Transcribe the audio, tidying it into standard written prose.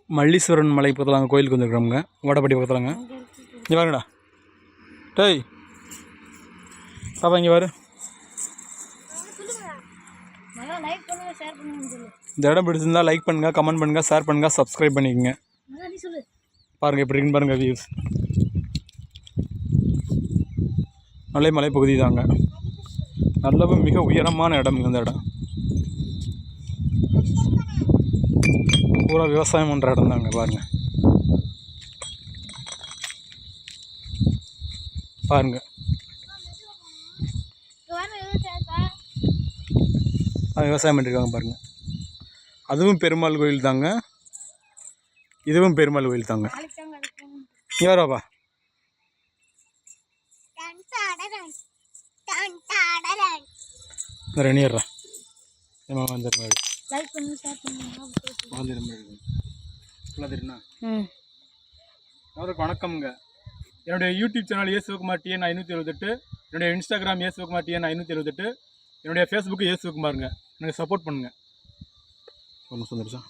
மல்லீஸ்வரன் மலை பக்கத்தில் அங்கே கோயிலுக்கு வந்துருக்குறோங்க. வாடப்பட்டி பக்கத்துலங்க. இங்கே வாங்கடா டேய் பாப்பா இங்கே வாரு. இந்த இடம் பிடிச்சிருந்தா லைக் பண்ணுங்கள், கமெண்ட் பண்ணுங்கள், ஷேர் பண்ணுங்கள், சப்ஸ்கிரைப் பண்ணிக்கோங்க. பாருங்கள் எப்படி இருக்குன்னு பாருங்கள் வியூஸ். மலை பகுதி தாங்க. நல்லவும் மிக உயரமான இடம்ங்க இந்த இடம். பூரா விவசாயம் பண்ணுற இடம் தாங்க. பாருங்கள் பாருங்கள் விவசாயம் பண்ணியிருக்காங்க பாருங்கள். அதுவும் பெருமாள் கோயில் தாங்க, இதுவும் பெருமாள் கோயில் தாங்க. யாராப்பா ரெனியர்றா ஏமா வந்துடுமா அவருக்கு வணக்கம்ங்க. என்னுடைய யூடியூப் சேனல் ஏசுகுமார் TN 578, என்னுடைய இன்ஸ்டாகிராம் ஏசுகுமார் TN 578, என்னுடைய ஃபேஸ்புக்கு ஏசுகுமாருங்க. எனக்கு சப்போர்ட் பண்ணுங்கள். ஒன்று சொல்லிடுச்சா.